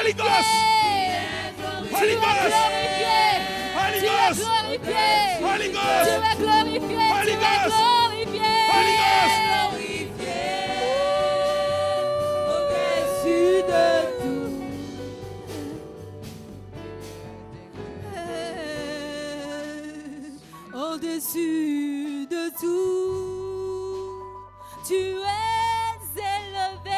Holy Ghost. Holy Ghost. Holy Ghost. Holy Ghost. Holy Ghost. Holy Ghost. Au-dessus de tout. Au-dessus de tout, tu es élevé.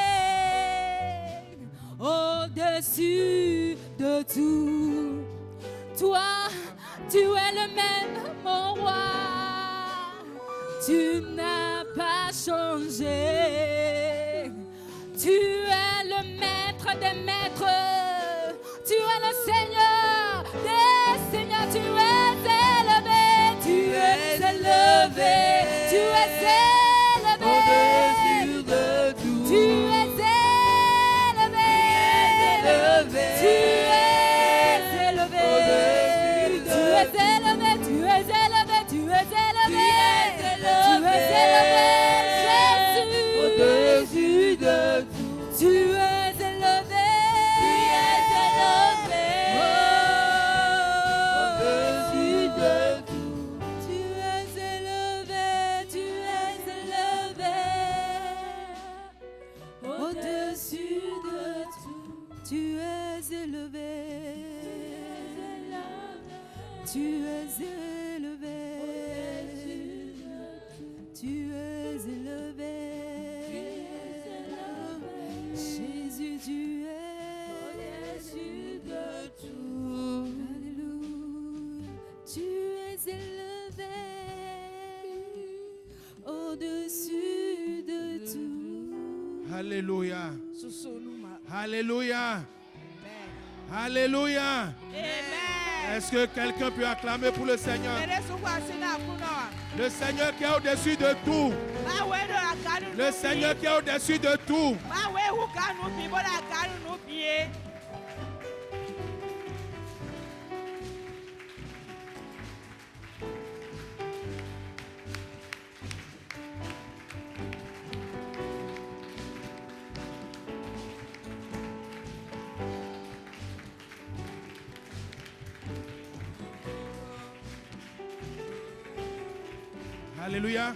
Au-dessus de tout, toi, tu es le même, mon roi. Tu n'as pas changé. Tu es le maître des maîtres. Tu es le Seigneur des seigneurs. Tu es élevé. Tu es élevé. Tu es élevé. Au-dessus de tout. Tu es élevé. Tu es élevé. Tu es élevé. Tu es élevé. Tu es élevé. Tu es élevé. Jésus. Au-dessus de tout. Tu es élevé. Au-dessus de tout. Tu es élevé. Tu es élevé. Au-dessus de tout. Tu es élevé. Tu es élevé. Tu es élevé. Jésus, tu es au-dessus de tout. Alléluia. Tu es élevé au-dessus de tout. Alléluia. Alléluia. Alléluia. Est-ce que quelqu'un peut acclamer pour le Seigneur? Le Seigneur qui est au-dessus de tout. Le Seigneur qui est au-dessus de tout. Alléluia.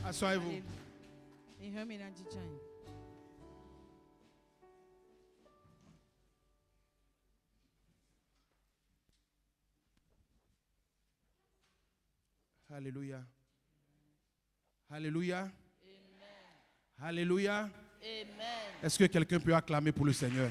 Assoyez-vous. Alléluia. Alléluia. Alléluia. Est-ce que quelqu'un peut acclamer pour le Seigneur?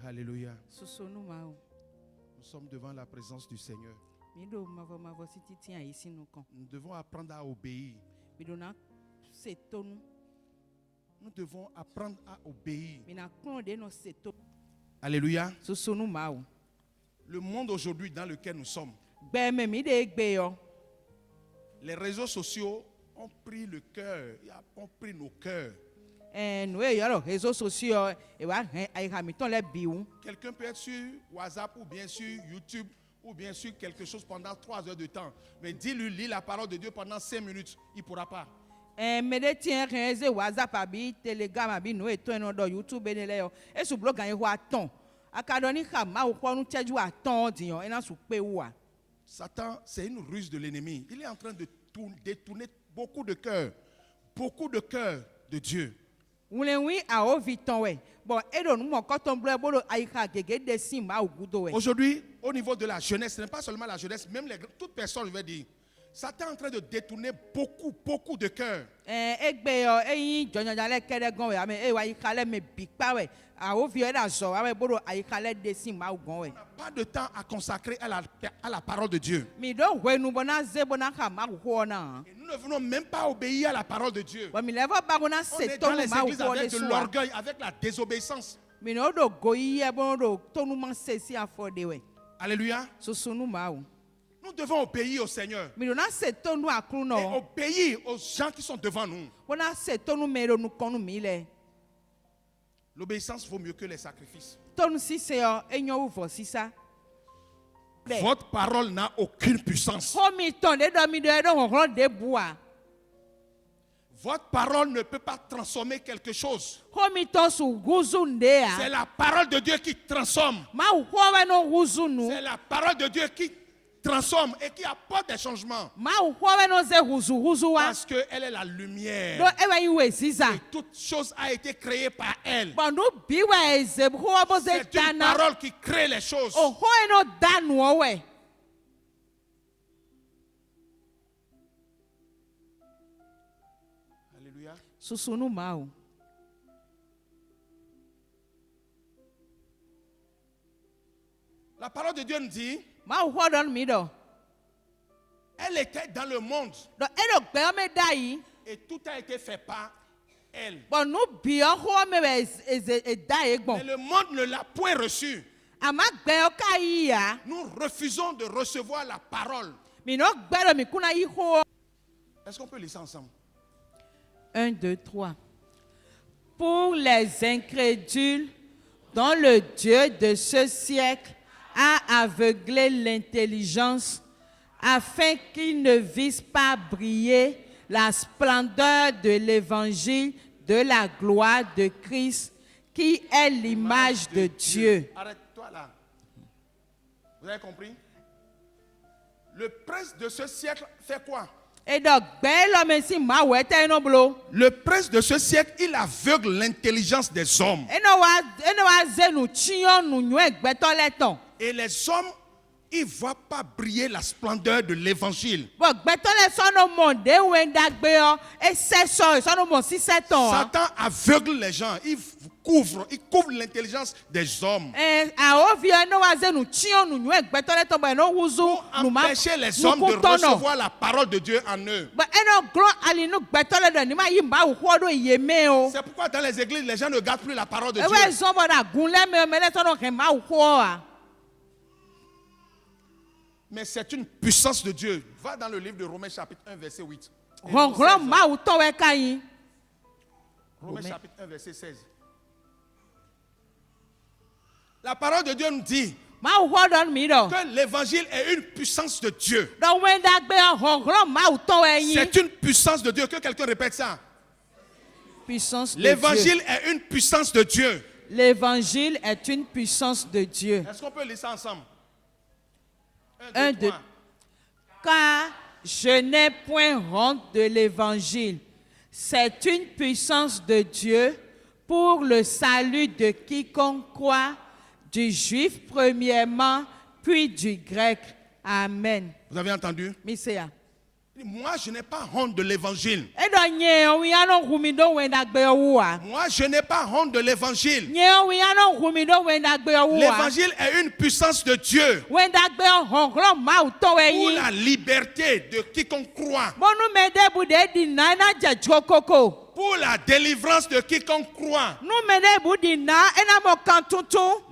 Alléluia. Nous sommes devant la présence du Seigneur. Nous devons apprendre à obéir. Nous devons apprendre à obéir. Alléluia. Le monde aujourd'hui dans lequel nous sommes, les réseaux sociaux ont pris le cœur, ont pris nos cœurs. Quelqu'un peut être sur WhatsApp ou bien sur YouTube ou bien sur quelque chose pendant 3 heures de temps. Mais dis-lui, lis la parole de Dieu pendant 5 minutes. Il ne pourra pas. Satan, c'est une ruse de l'ennemi. Il est en train de détourner beaucoup de cœurs de Dieu. Aujourd'hui, au niveau de la jeunesse, ce n'est pas seulement la jeunesse, même toute personne, je vais dire, Satan est en train de détourner beaucoup de cœurs. On n'a pas de temps à consacrer à la parole de Dieu. Et nous ne venons même pas obéir à la parole de Dieu. On est dans les églises avec de l'orgueil, avec la désobéissance. Alléluia. Nous devons obéir au Seigneur. Et obéir aux gens qui sont devant nous. L'obéissance vaut mieux que les sacrifices. Votre parole n'a aucune puissance. Votre parole ne peut pas transformer quelque chose. C'est la parole de Dieu qui transforme. C'est la parole de Dieu qui transforme et qui apporte des changements. Parce qu'elle est la lumière. Et toute chose a été créée par elle. C'est une parole qui crée les choses. Alléluia. La parole de Dieu nous dit, elle était dans le monde et tout a été fait par elle. Mais le monde ne l'a point reçu. Nous refusons de recevoir la parole. Est-ce qu'on peut lire ça ensemble? 1, 2, 3. Pour les incrédules dont le Dieu de ce siècle a aveuglé l'intelligence afin qu'ils ne vissent pas briller la splendeur de l'évangile de la gloire de Christ qui est l'image de Dieu. Arrête-toi là. Vous avez compris? Le prince de ce siècle fait quoi? Le prince de ce siècle, il aveugle l'intelligence des hommes. Et les hommes, ils ne voient pas briller la splendeur de l'évangile. Satan aveugle les gens. Il couvre l'intelligence des hommes. Pour empêcher les hommes de recevoir la parole de Dieu en eux. C'est pourquoi dans les églises, les gens ne gardent plus la parole de Dieu. Mais c'est une puissance de Dieu. Va dans le livre de Romains chapitre 1 verset 8. Romains chapitre 1 verset 16. La parole de Dieu nous dit que l'évangile est une puissance de Dieu. C'est une puissance de Dieu. Que quelqu'un répète ça. L'évangile est une puissance de Dieu. L'évangile est une puissance de Dieu. Est-ce qu'on peut lire ça ensemble? 1, 2. Car je n'ai point honte de l'évangile. C'est une puissance de Dieu pour le salut de quiconque croit, du juif premièrement, puis du grec. Amen. Vous avez entendu? Moi, je n'ai pas honte de l'évangile. Moi, je n'ai pas honte de l'évangile. L'évangile est une puissance de Dieu pour la liberté de quiconque croit. Pour la délivrance de quiconque croit.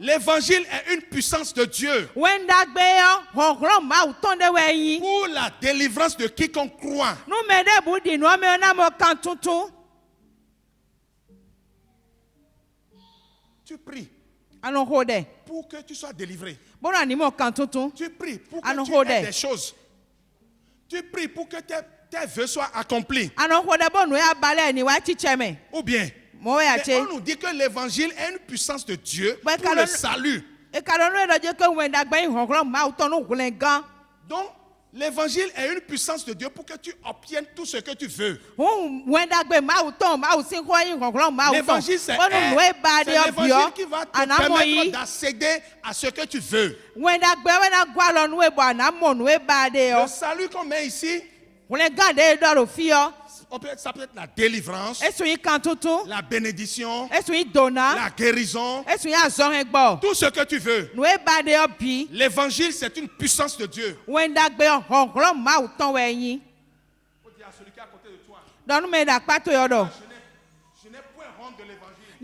L'évangile est une puissance de Dieu pour la délivrance de quiconque croit. Tu pries pour que tu sois délivré. Tu pries pour que tu aies des choses. Tu pries pour que tes vœux soient accomplis. Ou bien, on nous dit que l'évangile est une puissance de Dieu pour le salut. Donc, l'évangile est une puissance de Dieu pour que tu obtiennes tout ce que tu veux. L'évangile, c'est l'évangile qui va te permettre d'accéder à ce que tu veux. Le salut qu'on met ici, ça peut être la délivrance, la bénédiction, la guérison, tout ce que tu veux. L'évangile, c'est une puissance de Dieu. Faut dire à celui qui est à côté de toi, je n'ai point honte de l'évangile.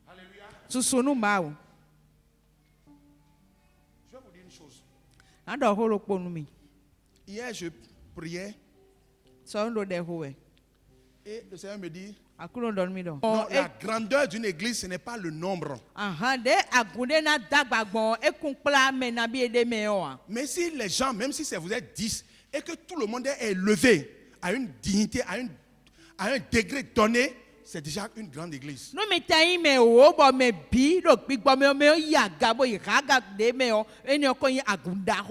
Alléluia. Je vais vous dire une chose. Hier, je priais. Et le Seigneur me dit, non, la grandeur d'une église, ce n'est pas le nombre. Mais si les gens, même si vous êtes 10, et que tout le monde est élevé à une dignité, à un degré donné, c'est déjà une grande église.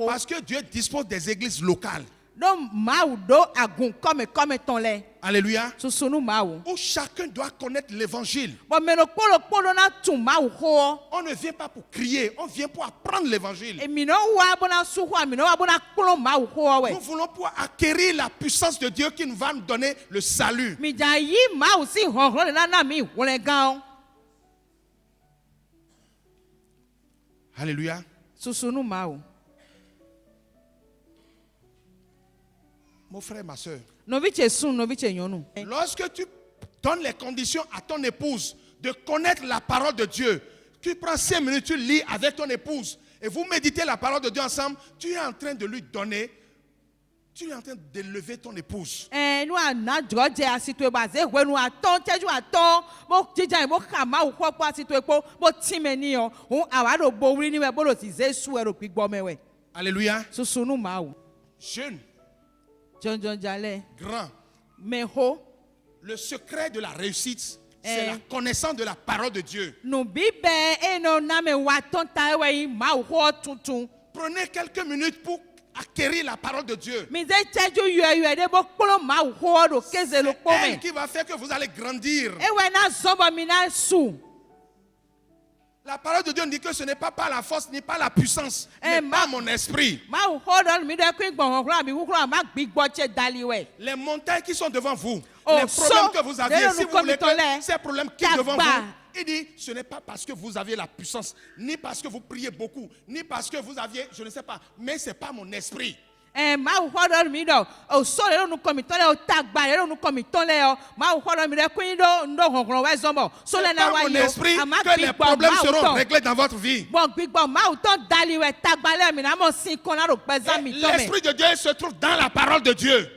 Parce que Dieu dispose des églises locales. Alléluia. Où chacun doit connaître l'évangile. On ne vient pas pour crier, on vient pour apprendre l'évangile. Nous voulons pour acquérir la puissance de Dieu qui nous va nous donner le salut. Alléluia. Mon frère, ma soeur, lorsque tu donnes les conditions à ton épouse de connaître la parole de Dieu, tu prends 5 minutes, tu lis avec ton épouse et vous méditez la parole de Dieu ensemble, tu es en train de lui donner, tu es en train d'élever ton épouse. Alléluia. Jeune, grand. Le secret de la réussite, c'est la connaissance de la parole de Dieu. Prenez quelques minutes pour acquérir la parole de Dieu. C'est elle qui va faire que vous allez grandir. La parole de Dieu dit que ce n'est pas par la force ni par la puissance, mais par mon esprit. Les montagnes qui sont devant vous, les problèmes que vous aviez, si vous voulez que ces problèmes qui sont devant vous, il dit, ce n'est pas parce que vous aviez la puissance, ni parce que vous priez beaucoup, ni parce que vous aviez, je ne sais pas, mais c'est pas mon esprit. C'est par mon esprit que les problèmes seront réglés dans votre vie. L'esprit de Dieu se trouve dans la parole de Dieu.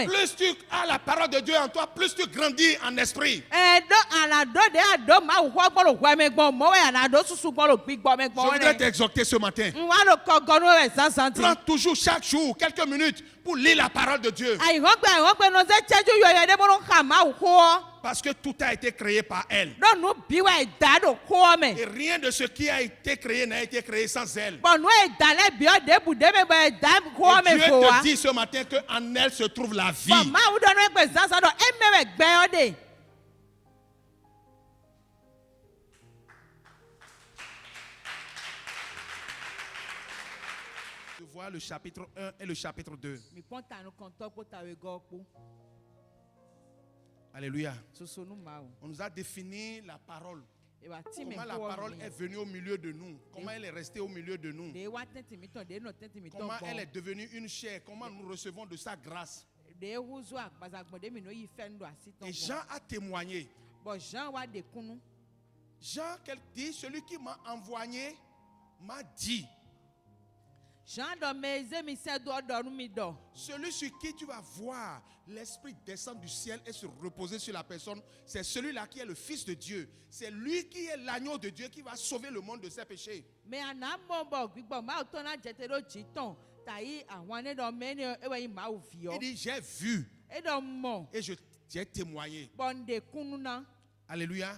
Plus tu as la parole de Dieu en toi, plus tu grandis en esprit. Je voudrais t'exhorter ce matin. Prends toujours chaque jour quelques minutes pour lire la parole de Dieu. Parce que tout a été créé par elle. Et rien de ce qui a été créé n'a été créé sans elle. Et Dieu te dit ce matin qu'en elle se trouve la vie. Voir le chapitre 1 et le chapitre 2. Alléluia. On nous a défini la parole. Comment la parole est venue au milieu de nous. Comment elle est restée au milieu de nous. Comment elle est devenue une chair. Comment nous recevons de sa grâce. Et Jean a témoigné. Jean dit, celui qui m'a envoyé m'a dit. Celui sur qui tu vas voir l'esprit descendre du ciel et se reposer sur la personne, c'est celui-là qui est le Fils de Dieu. C'est lui qui est l'agneau de Dieu qui va sauver le monde de ses péchés. Il dit, j'ai vu et j'ai témoigné. Alléluia.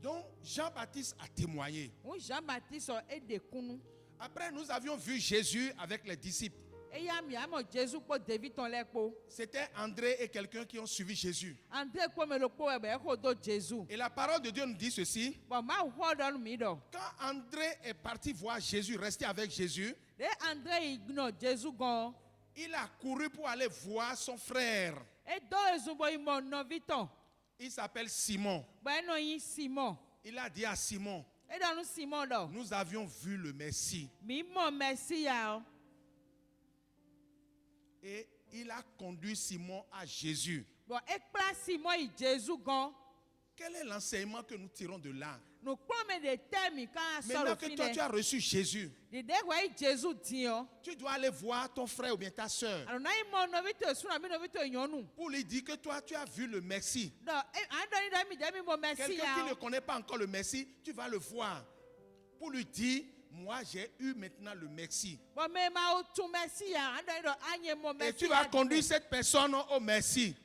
Donc Jean-Baptiste a témoigné. Après, nous avions vu Jésus avec les disciples. C'était André et quelqu'un qui ont suivi Jésus. Et la parole de Dieu nous dit ceci. Quand André est parti voir Jésus, rester avec Jésus, il a couru pour aller voir son frère. Il s'appelle Simon. Il a dit à Simon, nous avions vu le Messie. Et il a conduit Simon à Jésus. Quel est l'enseignement que nous tirons de là? Maintenant que toi tu as reçu Jésus, tu dois aller voir ton frère ou bien ta soeur pour lui dire que toi tu as vu le Messie. Quelqu'un qui ne connaît pas encore le Messie, tu vas le voir pour lui dire: moi j'ai eu maintenant le Messie. Et tu vas conduire cette personne au Messie.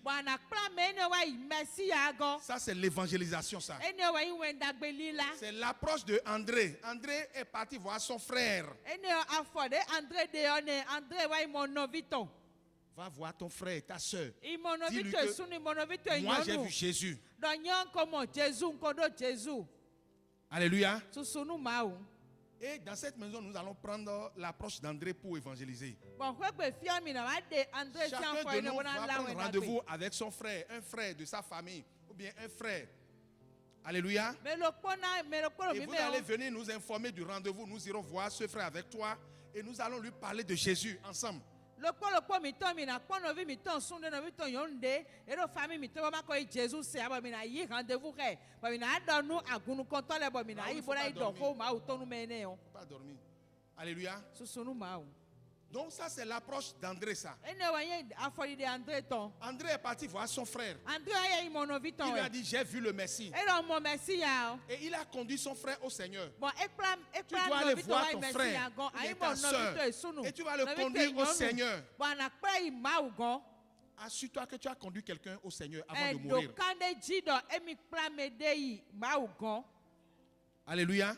Ça c'est l'évangélisation, ça. C'est l'approche de André. André est parti voir son frère. Va voir ton frère et ta soeur. Dis-lui que moi j'ai vu Jésus. Alléluia. Et dans cette maison, nous allons prendre l'approche d'André pour évangéliser. Chacun de nous va prendre rendez-vous avec son frère, un frère de sa famille, ou bien un frère. Alléluia. Et vous allez venir nous informer du rendez-vous. Nous irons voir ce frère avec toi et nous allons lui parler de Jésus ensemble. Pas dormir. Alléluia. Donc ça c'est l'approche d'André, ça. André est parti voir son frère. Il lui a dit: j'ai vu le Messie. Et il a conduit son frère au Seigneur. Tu dois aller voir ton frère et ta soeur et tu vas le conduire au Seigneur. Assure-toi que tu as conduit quelqu'un au Seigneur avant de mourir. Alléluia.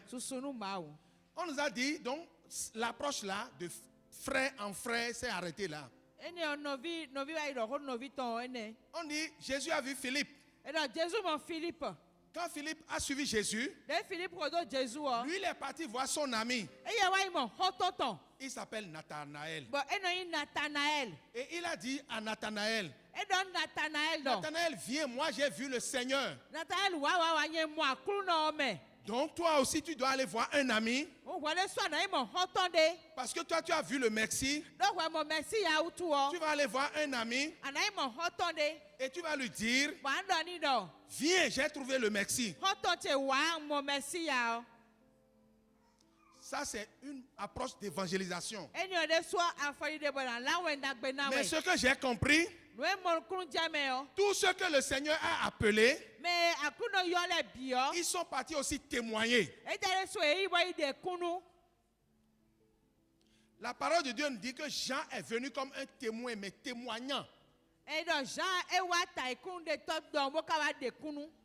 On nous a dit donc l'approche là de frère en frère s'est arrêtée là. On dit Jésus a vu Philippe. Quand Philippe a suivi Jésus, lui il est parti voir son ami. Il s'appelle Nathanaël. Et il a dit à Nathanaël: Nathanaël, viens, moi j'ai vu le Seigneur. Donc toi aussi tu dois aller voir un ami. Parce que toi tu as vu le Messie. Tu vas aller voir un ami. Et tu vas lui dire: viens, j'ai trouvé le Messie. Ça c'est une approche d'évangélisation. Mais ce que j'ai compris, tout ce que le Seigneur a appelé, ils sont partis aussi témoigner. La parole de Dieu nous dit que Jean est venu comme un témoin, mais témoignant.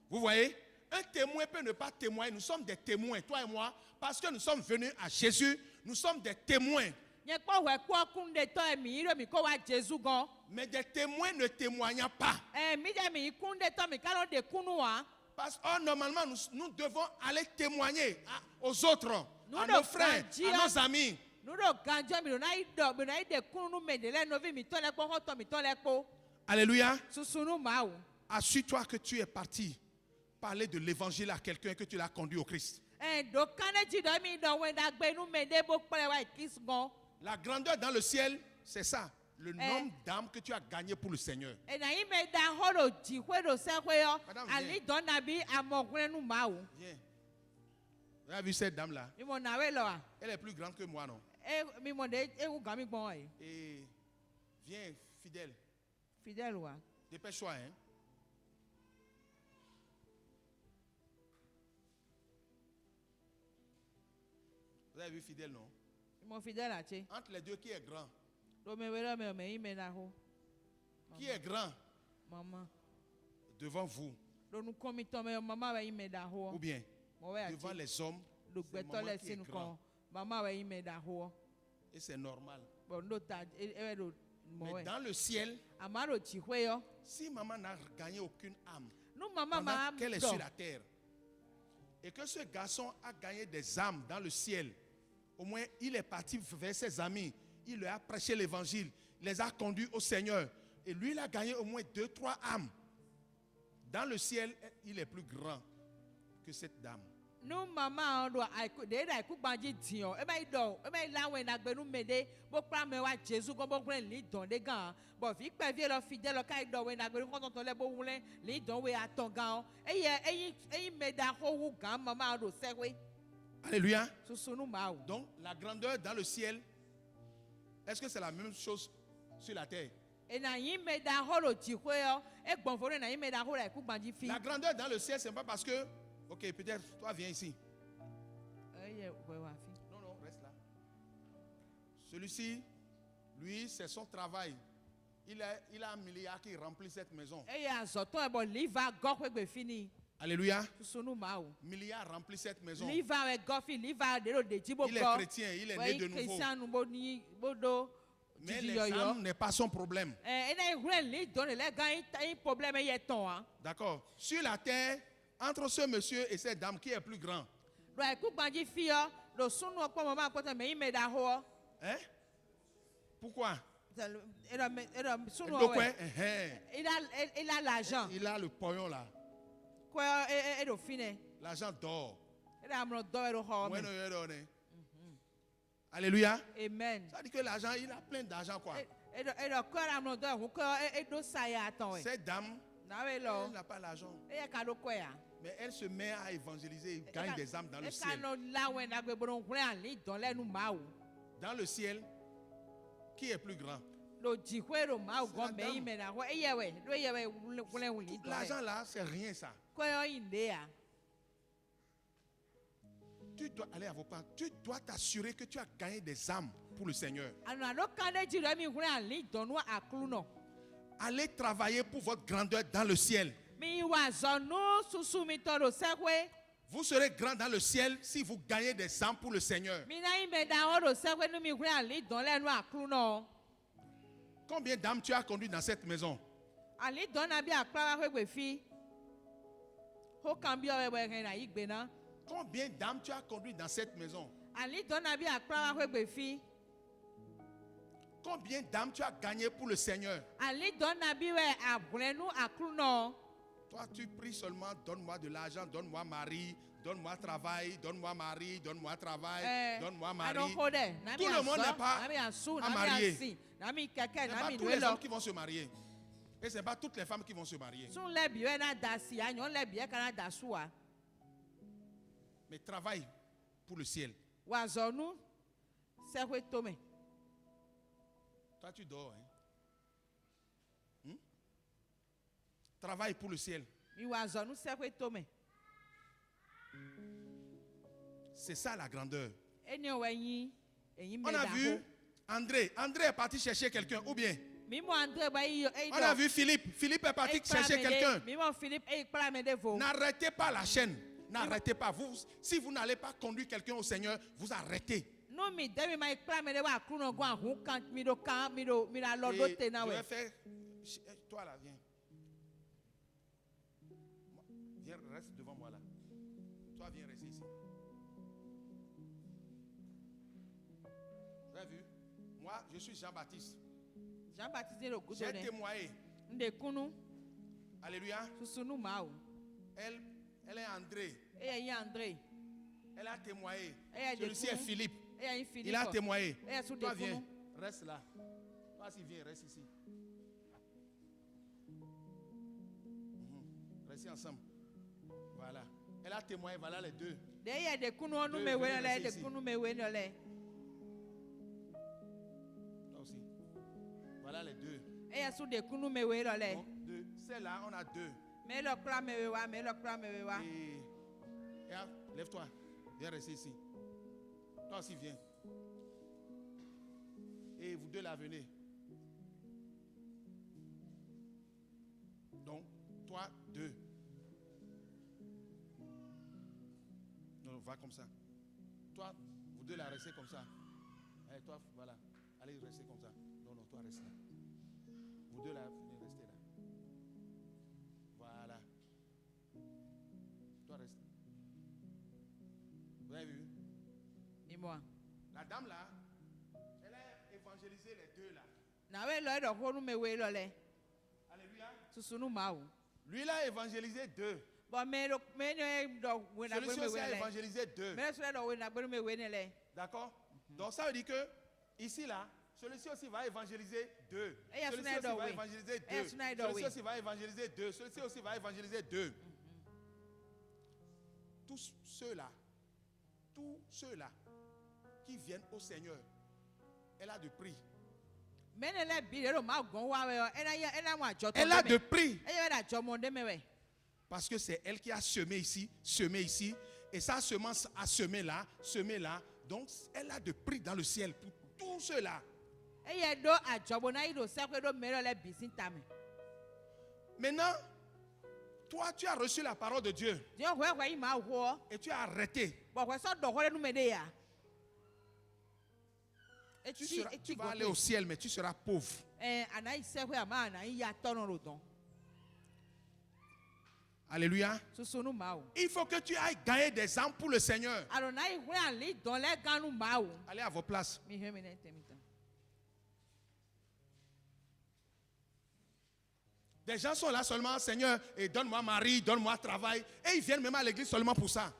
Vous voyez, un témoin peut ne pas témoigner. Nous sommes des témoins, toi et moi, parce que nous sommes venus à Jésus. Nous sommes des témoins. Mais des témoins ne témoignent pas. Parce que normalement, nous devons aller témoigner aux autres, à nos frères, à nos amis. Alléluia. Assure-toi que tu es parti parler de l'évangile à quelqu'un, que tu l'as conduit au Christ. La grandeur dans le ciel, c'est ça. Le nombre d'âmes que tu as gagné pour le Seigneur. Madame, viens. Vous avez vu cette dame-là? Elle est plus grande que moi, non? Et viens, fidèle. Dépêche-toi, hein? Vous avez vu fidèle, non? Entre les deux, qui est grand? Qui est grand? Devant vous. Ou bien devant les hommes, c'est maman qui est grand. Et c'est normal. Mais dans le ciel, si maman n'a gagné aucune âme pendant qu'elle est sur la terre, et que ce garçon a gagné des âmes dans le ciel, au moins il est parti vers ses amis, il leur a prêché l'évangile, il les a conduits au Seigneur, et lui il a gagné au moins 2-3 âmes. Dans le ciel, il est plus grand que cette dame. Nous maman on doit de ku banji tion e ba la we na gbe nu mede bo pra me wa Jesus go bo gren li don de gan bo fi pe vie lo fidèle ka do we na gbe ko ton le bo wule li don we aton gan e meda ho wu gan maman do se we. Alléluia. Susunu ma. Donc la grandeur dans le ciel, est-ce que c'est la même chose sur la terre? La grandeur dans le ciel, c'est pas parce que, ok, peut-être toi viens ici. Non, non, reste là. Celui-ci, lui, c'est son travail. Il a un milliard qui remplit cette maison. Alléluia. Milliard remplit cette maison. Il est chrétien, il est né de nouveau. Mais les âmes n'est pas son problème. D'accord. Sur la terre, entre ce monsieur et cette dame, qui est plus grand? Hein? Pourquoi? Il a l'argent. Il a le pognon là. L'argent dort. Alléluia. Amen. Ça dit que l'argent, il a plein d'argent quoi. Cette dame, elle n'a pas l'argent. Mais elle se met à évangéliser et gagne des âmes dans le ciel. Dans le ciel, qui est plus grand? L'argent là, c'est rien ça. Tu dois aller à vos parents. Tu dois t'assurer que tu as gagné des âmes pour le Seigneur. Allez travailler pour votre grandeur dans le ciel. Vous serez grand dans le ciel si vous gagnez des âmes pour le Seigneur. Combien d'âmes tu as conduit dans cette maison? Combien d'âmes tu as conduit dans cette maison? Combien d'âmes tu as gagné pour le Seigneur? Toi, tu pries seulement, donne-moi de l'argent, donne-moi mari, donne-moi travail, donne-moi mari, donne-moi travail, donne-moi mari. Tout le monde n'est pas à marier. Ce n'est pas tous les hommes qui vont se marier. Et ce n'est pas toutes les femmes qui vont se marier. Mais travaille pour le ciel. Toi, tu dors. Hein? Travaille pour le ciel. C'est ça la grandeur. On a vu André. André est parti chercher quelqu'un. Ou bien on a vu Philippe. Philippe est parti chercher quelqu'un. N'arrêtez pas la chaîne. N'arrêtez pas. Vous, si vous n'allez pas conduire quelqu'un au Seigneur, vous arrêtez. Et je vais faire. Toi là, viens. Viens, reste devant moi là. Toi, viens rester ici. Vous avez vu? Moi, je suis Jean-Baptiste. J'ai témoigné. Alléluia. Elle est André. Elle a témoigné. Celui-ci est Philippe. Il a témoigné. Toi, viens. Reste là. Toi, si viens, reste ici. Restez ensemble. Voilà. Elle a témoigné. Voilà les deux. Toi aussi. Voilà les deux. Bon, deux. Celle-là, on a deux. Et lève-toi. Viens rester ici. Toi aussi, viens. Et vous deux là, venez. Donc, toi, deux. Non, va comme ça. Toi, vous deux là, restez comme ça. Allez, toi, voilà. Allez, restez comme ça. Non, non, toi, reste là. Vous deux là, venez rester là. Voilà. Toi, reste. Vous avez vu? Et moi? La dame là, elle a évangélisé les deux là. Alléluia. Lui, il a évangélisé deux. Celui-ci aussi a évangélisé 2. D'accord? Donc ça veut dire que ici là, celui-ci aussi va évangéliser 2. Celui-ci aussi va évangéliser 2. Celui-ci aussi va évangéliser 2. Celui-ci aussi va évangéliser 2. Tous ceux-là qui viennent au Seigneur, elle a de prix. Elle a de prix. Parce que c'est elle qui a semé ici, et sa semence a semé là. Donc elle a de prix dans le ciel pour tous ceux-là. Maintenant, toi tu as reçu la parole de Dieu et tu as arrêté. Tu vas aller au ciel, mais tu seras pauvre. Alléluia. Il faut que tu ailles gagner des âmes pour le Seigneur. Allez à vos places. Des gens sont là seulement, Seigneur, et donne-moi mari, donne-moi travail. Et ils viennent même à l'église seulement pour ça.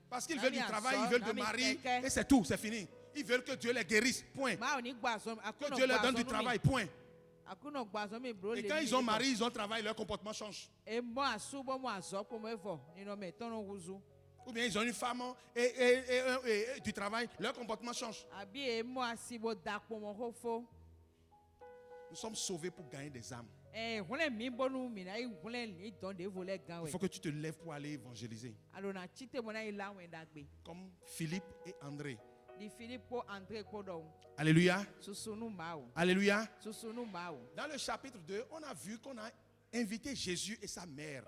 Parce qu'ils veulent du travail, ils veulent du mari, et c'est tout, c'est fini. Ils veulent que Dieu les guérisse, point. Que Dieu leur donne du travail, point. Et quand ils ont mari, ils ont travail, leur comportement change. Ou bien ils ont une femme et du travail, leur comportement change. Nous sommes sauvés pour gagner des âmes. Il faut que tu te lèves pour aller évangéliser. Comme Philippe et André. Alléluia. Alléluia. Dans le chapitre 2, on a vu qu'on a invité Jésus et sa mère.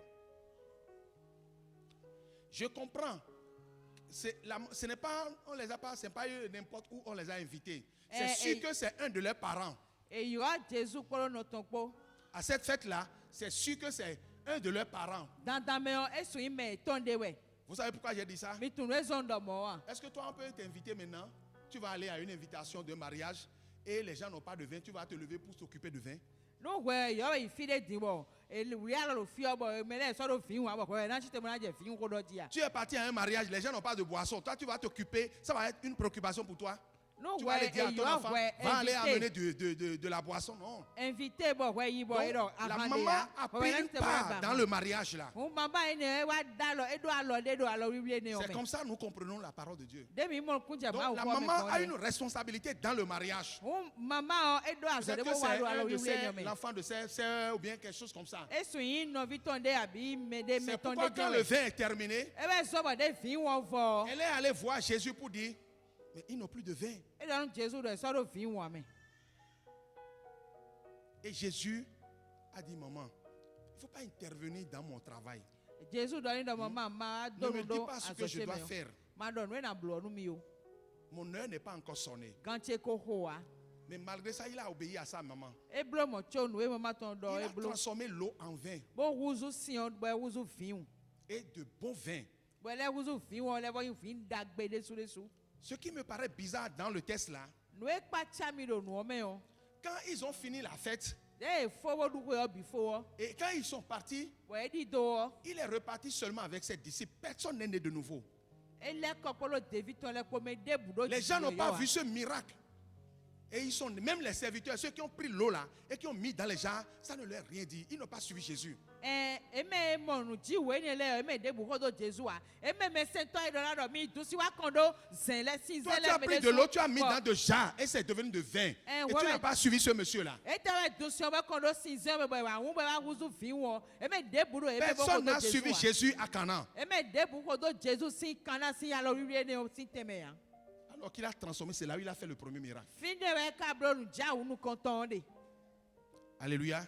Je comprends. Ce n'est pas, on les a pas, c'est pas n'importe où on les a invités. C'est sûr que c'est un de leurs parents. À cette fête-là, c'est sûr que c'est un de leurs parents. Vous savez pourquoi j'ai dit ça? Est-ce que toi, on peut t'inviter maintenant? Tu vas aller à une invitation de mariage et les gens n'ont pas de vin. Tu vas te lever pour s'occuper de vin. Tu es parti à un mariage, les gens n'ont pas de boisson. Toi, tu vas t'occuper. Ça va être une préoccupation pour toi. Tu vas aller dire à ton enfant, va aller amener de la boisson. Non. Donc, la maman a pris une part dans le mariage là. C'est comme ça que nous comprenons la parole de Dieu. Donc la maman a une responsabilité dans le mariage. C'est que c'est l'enfant de ses soeurs ou bien quelque chose comme ça. C'est pourquoi quand le vin est terminé, elle est allée voir Jésus pour dire, mais ils n'ont plus de vin. Et Jésus a dit, maman, il ne faut pas intervenir dans mon travail. Ne me dis pas ce que je dois faire. Mon heure n'est pas encore sonnée. Mais malgré ça, il a obéi à sa maman. Il a transformé l'eau en vin. Et de bon vin. Ce qui me paraît bizarre dans le texte là, quand ils ont fini la fête, et quand ils sont partis, il est reparti seulement avec ses disciples. Personne n'est né de nouveau. Les gens n'ont pas vu ce miracle. Et ils sont, même les serviteurs, ceux qui ont pris l'eau là et qui ont mis dans les jarres, ça ne leur a rien dit. Ils n'ont pas suivi Jésus. Toi, tu as pris de l'eau, tu as mis dans de jarres et c'est devenu de vin. Et tu n'as pas suivi ce monsieur-là. Personne n'a suivi Jésus à Canaan. Alors qu'il a transformé, c'est là où il a fait le premier miracle. Alléluia.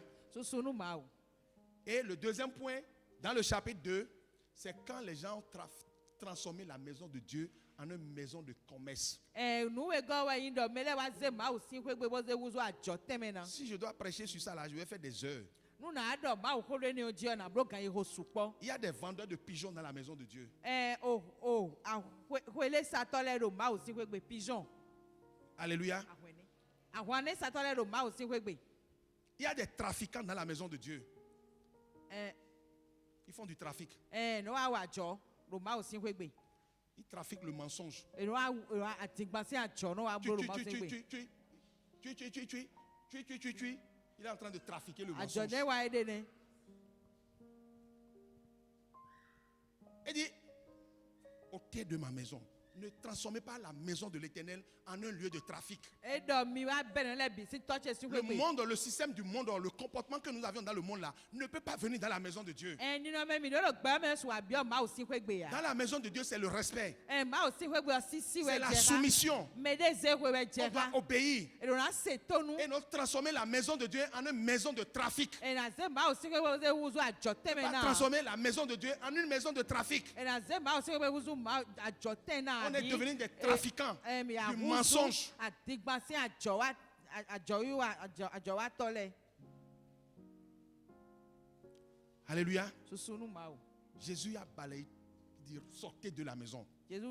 Et le deuxième point, dans le chapitre 2, c'est quand les gens ont transformé la maison de Dieu en une maison de commerce. Si je dois prêcher sur ça là, je vais faire des heures. Il y a des vendeurs de pigeons dans la maison de Dieu. Alléluia. Il y a des trafiquants dans la maison de Dieu. Ils font du trafic. Ils trafiquent le mensonge. Il est en train de trafiquer le mensonge. Il dit, ôtez de ma maison. Ne transformez pas la maison de l'Éternel en un lieu de trafic. Le monde, le système du monde, le comportement que nous avions dans le monde là, ne peut pas venir dans la maison de Dieu. Dans la maison de Dieu, c'est le respect. C'est la soumission. On doit obéir. Et nous transformer la maison de Dieu en une maison de trafic. Pas transformer la maison de Dieu en une maison de trafic. On est devenus des trafiquants du mensonge. Alléluia. Jésus a balayé, dire sortez de la maison. Et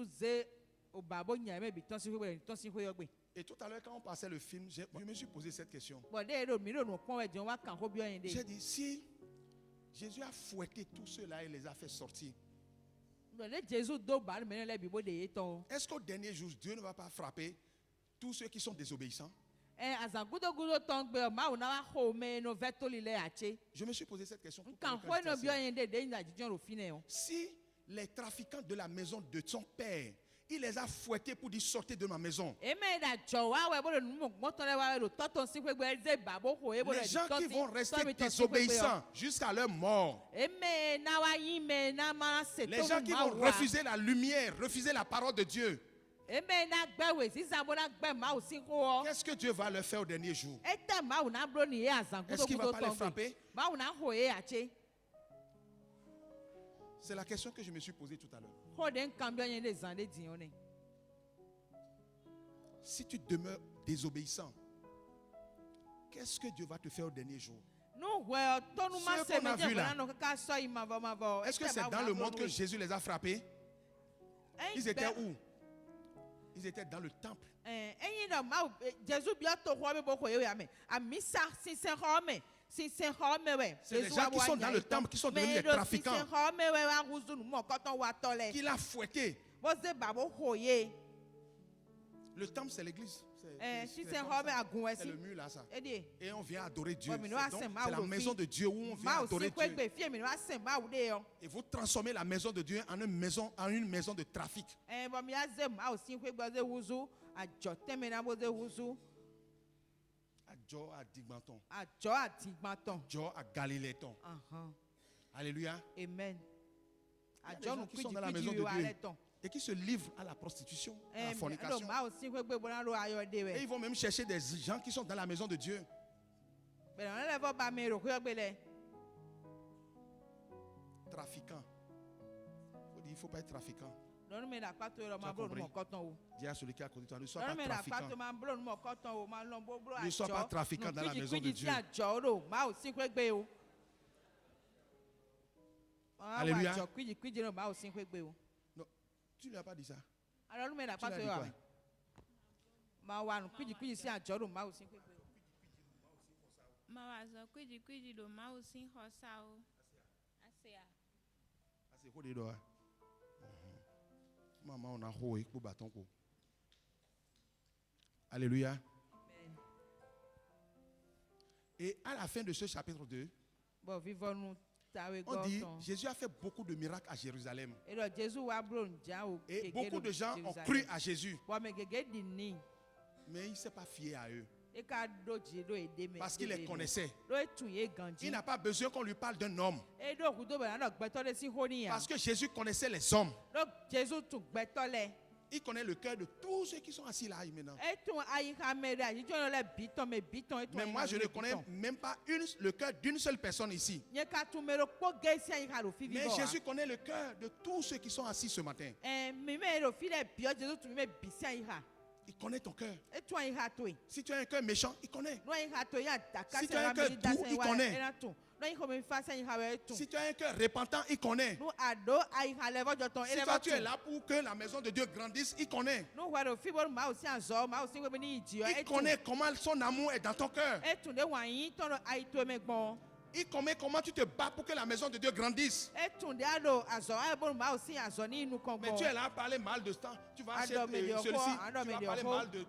tout à l'heure, quand on passait le film, je me suis posé cette question. J'ai dit, si Jésus a fouetté tous ceux-là et les a fait sortir, est-ce qu'au dernier jour, Dieu ne va pas frapper tous ceux qui sont désobéissants? Je me suis posé cette question. Si les trafiquants de la maison de son père, il les a fouettés pour dire sortez de ma maison. Les gens qui vont rester désobéissants jusqu'à leur mort. Les gens qui vont refuser la lumière, refuser la parole de Dieu. Qu'est-ce que Dieu va leur faire au dernier jour? Est-ce qu'il ne va pas les frapper? C'est la question que je me suis posée tout à l'heure. Si tu demeures désobéissant, qu'est-ce que Dieu va te faire au dernier jour? Ce qu'on a vu là, est-ce que c'est dans le monde que Jésus les a frappés? Ils étaient où? Ils étaient dans le temple. C'est les gens qui sont dans le temple, qui sont devenus des trafiquants. Qui l'a fouetté. Le temple, c'est l'église. C'est le mur là, ça. Et on vient adorer Dieu. C'est la maison de Dieu où on vient adorer Dieu. Et vous transformez la maison de Dieu en une maison de trafic. Adjo à Digbanton. Adjo à Galiléton. Alléluia. Amen. Il y a des gens qui sont dans la maison de Dieu et qui se livrent à la prostitution, à la fornication. Et ils vont même chercher des gens qui sont dans la maison de Dieu. Trafiquant. Il ne faut pas être trafiquant. Dis à celui qui est à côté de toi, ne sois pas trafiquant. Ne sois pas trafiquant dans la maison de Dieu. Alléluia. Non, tu ne lui as pas dit ça. Tu l'as dit quoi? Alléluia. Et à la fin de ce chapitre 2, on dit Jésus a fait beaucoup de miracles à Jérusalem. Et beaucoup de gens ont cru à Jésus. Mais il ne s'est pas fié à eux. Parce qu'il les connaissait. Il n'a pas besoin qu'on lui parle d'un homme. Parce que Jésus connaissait les hommes. Il connaît le cœur de tous ceux qui sont assis là maintenant. Mais moi, je ne connais même pas le cœur d'une seule personne ici. Mais Jésus connaît le cœur de tous ceux qui sont assis ce matin. Il connaît ton cœur. Si tu as un cœur méchant, il connaît. Si tu as un cœur doux, il connaît. Si tu as un cœur repentant, il connaît. Si toi tu es là pour que la maison de Dieu grandisse, il connaît. Il connaît comment son amour est dans ton cœur. Comment tu te bats pour que la maison de Dieu grandisse? Mais tu es là à parler mal de ce temps. Tu vas chez celui-ci, tu vas parler mal de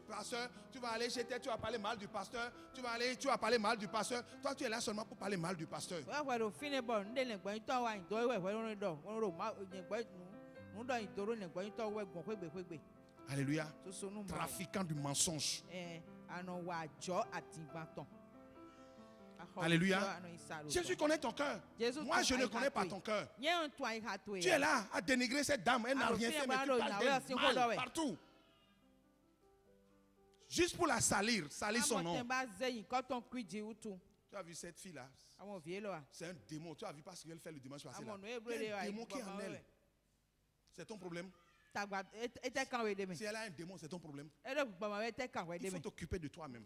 pasteur. Tu vas aller chez tel, tu vas parler mal du pasteur. Tu vas parler mal du pasteur. Toi, tu es là seulement pour parler mal du pasteur. Alléluia. Trafiquant du mensonge. Alléluia. Jésus connaît ton cœur. Moi, je ne connais pas ton cœur. Tu es là à dénigrer cette dame. Elle n'a rien fait, mais tu parles d'elle mal partout. Juste pour la salir son nom. Tu as vu cette fille-là? C'est un démon. Tu as vu parce qu'elle fait le dimanche passé là. Il y a un démon qui est en elle. C'est ton problème. Si elle a un démon, c'est ton problème. Il faut t'occuper de toi-même.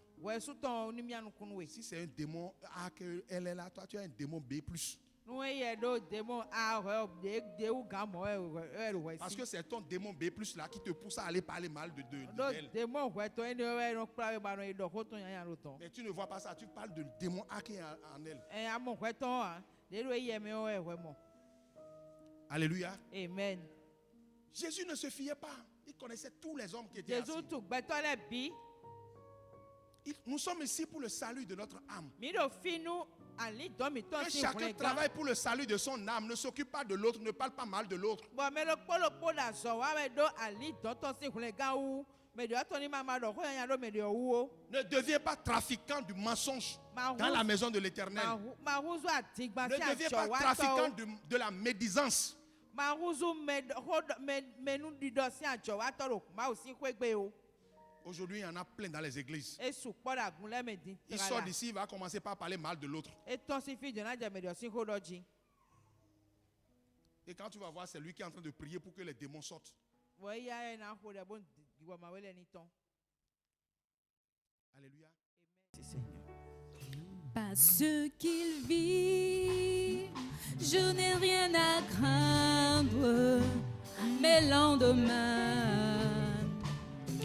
Si c'est un démon A qu'elle est là, toi tu as un démon B+. Parce que c'est ton démon B+ là qui te pousse à aller parler mal d'elle. Mais tu ne vois pas ça, tu parles de démon A qui est en elle. Alléluia. Amen. Jésus ne se fiait pas. Il connaissait tous les hommes qui étaient assis. Nous sommes ici pour le salut de notre âme. Que chacun travaille pour le salut de son âme. Ne s'occupe pas de l'autre. Ne parle pas mal de l'autre. Ne deviens pas trafiquant du mensonge dans la maison de l'Éternel. Ne deviens pas trafiquant de la médisance. Aujourd'hui, il y en a plein dans les églises. Il sort d'ici, il va commencer par parler mal de l'autre. Et quand tu vas voir, c'est lui qui est en train de prier pour que les démons sortent. Alléluia. Parce qu'il vit, je n'ai rien à craindre. Mes lendemains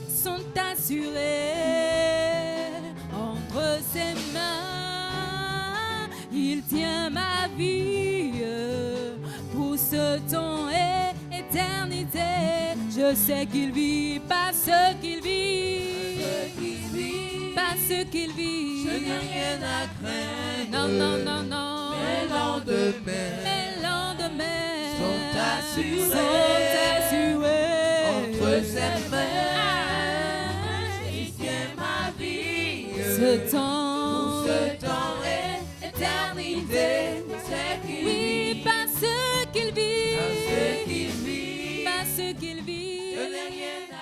sont assurés entre ses mains. Il tient ma vie pour ce temps et éternité. Je sais qu'il vit parce qu'il vit, parce qu'il vit. Je n'ai rien à craindre. Non, non, non, non. Mes lendemains sont assurés entre ses mains. Il tient ma vie ce temps et éternité. Oui, parce qu'il vit, Parce qu'il vit, parce qu'il vit. je n'ai rien à